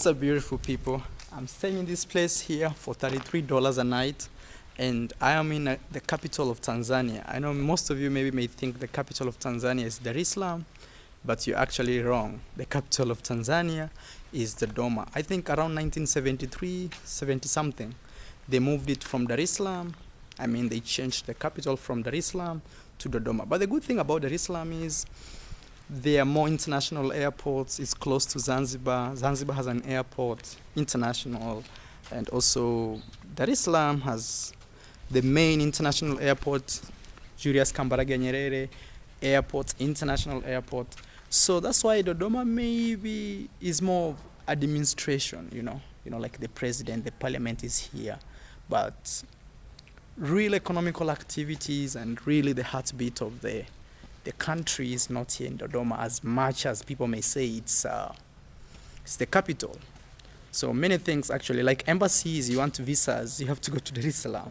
What's up, beautiful people? I'm staying in this place here for $33 a night, and I am in the capital of Tanzania. I know most of you maybe may think the capital of Tanzania is Dar es Salaam, but you're actually wrong. The capital of Tanzania is Dodoma. I think around 1973, 70 something, they moved it from Dar es Salaam. I mean, they changed the capital from Dar es Salaam to Dodoma. But the good thing about Dar es Salaam is there are more international airports. It's close to Zanzibar. Zanzibar has an airport, international, and also Dar es Salaam has the main international airport, Julius Kambarage Nyerere Airport, international airport. So that's why Dodoma maybe is more administration, you know, like the president, the parliament is here, but real economical activities and really the heartbeat of the country is not here in Dodoma, as much as people may say it's the capital. So many things actually, like embassies, you want visas, you have to go to Dar es Salaam.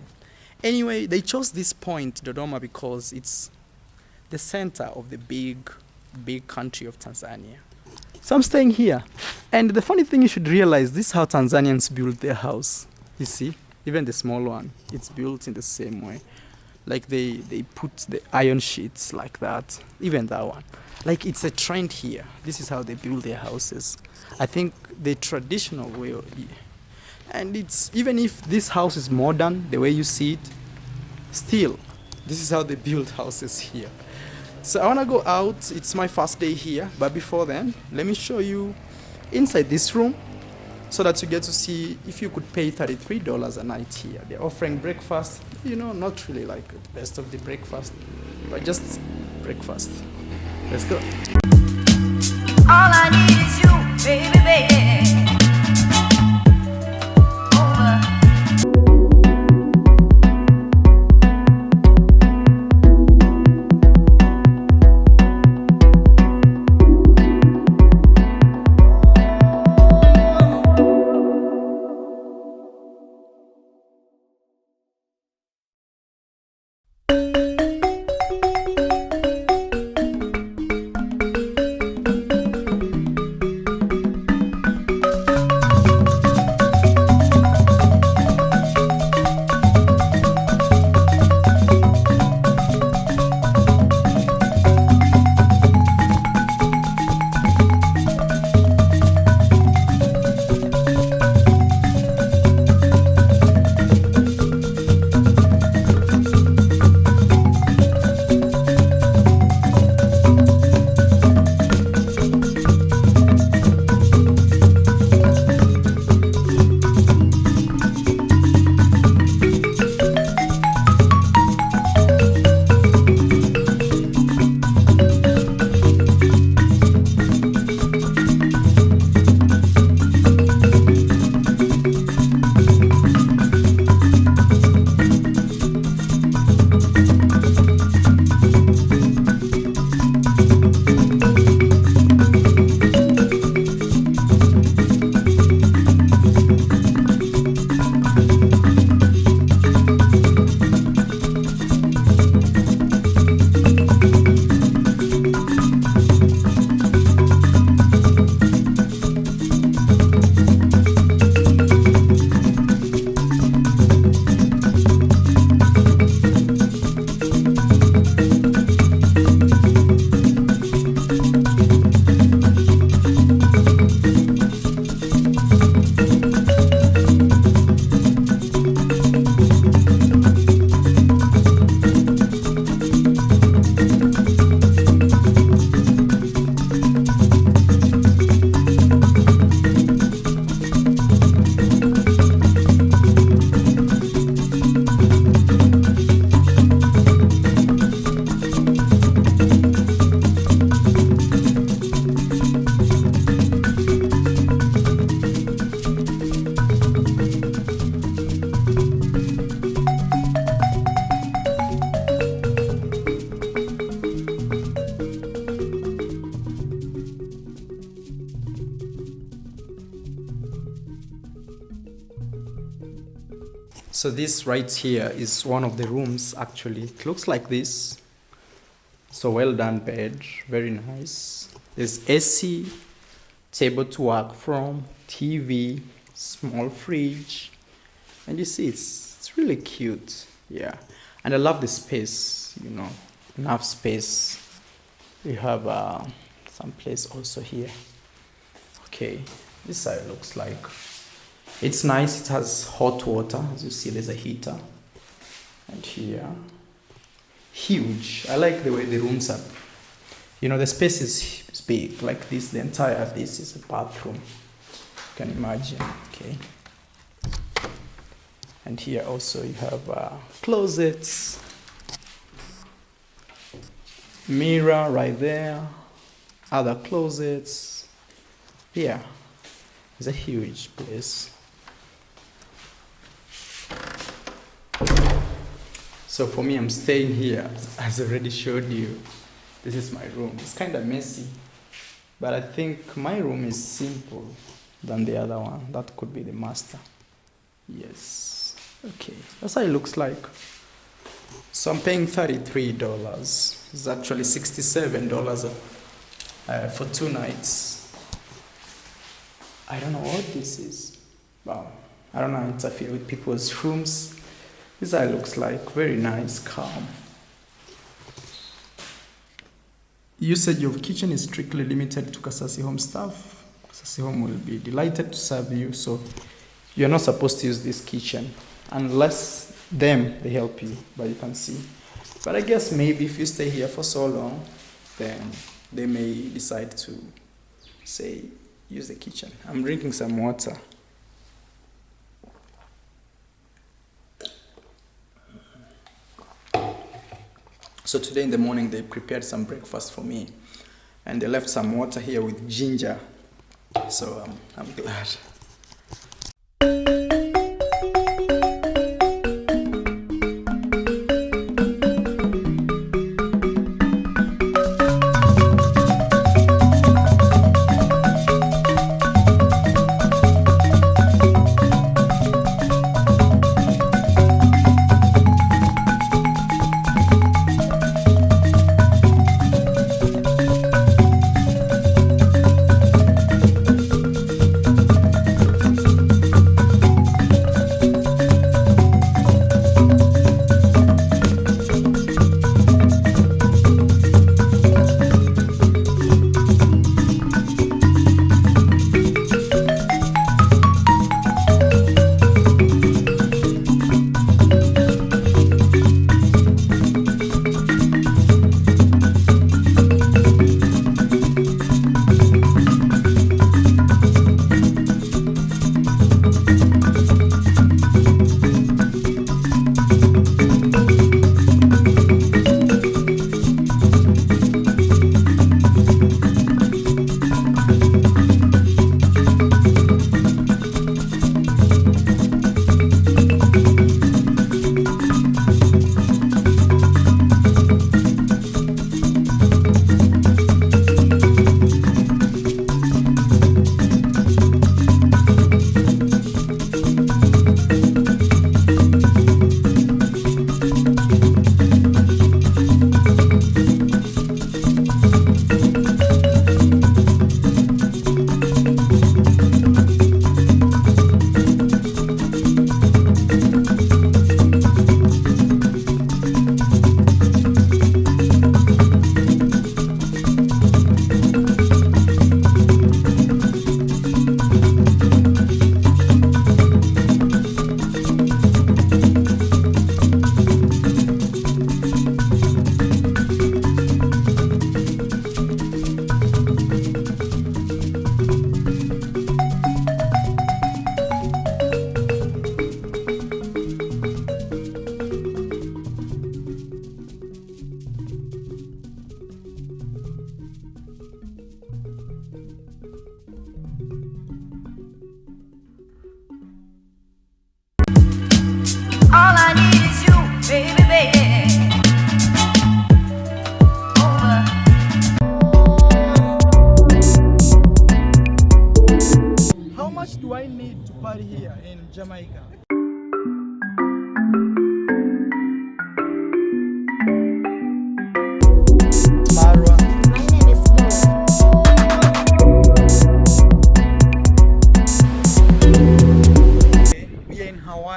Anyway, they chose this point, Dodoma, because it's the center of the big country of Tanzania. So I'm staying here. And the funny thing you should realize, this is how Tanzanians build their house. You see, even the small one, it's built in the same way. Like they put the iron sheets like that, even that one. Like it's a trend here. This is how they build their houses. I think the traditional way, and it's, even if this house is modern, the way you see it, still, this is how they build houses here. So I wanna go out, it's my first day here, but before then, let me show you inside this room, so that you get to see if you could pay $33 a night here. They're offering breakfast, not really like the best of the breakfast, but just breakfast. Let's go. All I need is you, baby, baby. So this right here is one of the rooms, actually. It looks like this. So well done bed, very nice. There's AC, table to work from, TV, small fridge, and you see it's really cute. Yeah, and I love the space, you know, enough space. We have some place also here. Okay, this side looks like it's nice. It has hot water, as you see. There's a heater, and here, huge. I like the way the rooms are. You know, the space is big, like this. The entire this is a bathroom. You can imagine. Okay, and here also you have closets, mirror right there, other closets. Yeah, it's a huge place. So for me, I'm staying here, as I already showed you. This is my room. It's kind of messy, but I think my room is simple than the other one. That could be the master. Yes. Okay, that's how it looks like. So I'm paying $33. It's actually $67 for 2 nights. I don't know what this is. Wow. I don't know, interfere with people's rooms. This is how it looks like. Very nice, calm. Usage of kitchen is strictly limited to Kasasi Home staff. Kasasi Home will be delighted to serve you. So you're not supposed to use this kitchen unless they help you, but you can see. But I guess maybe if you stay here for so long, then they may decide to say, use the kitchen. I'm drinking some water. So today in the morning, they prepared some breakfast for me, and they left some water here with ginger. So I'm glad.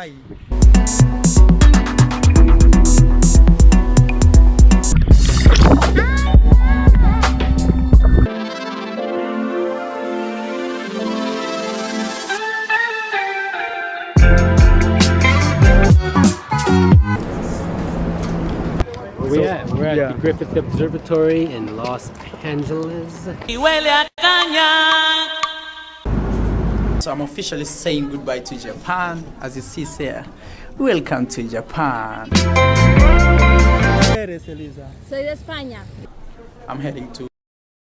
Bye. Where we at? We're at yeah. the Griffith Observatory in Los Angeles. So I'm officially saying goodbye to Japan. As you see here, welcome to Japan. Eres, Elisa? Soy de España. I'm heading to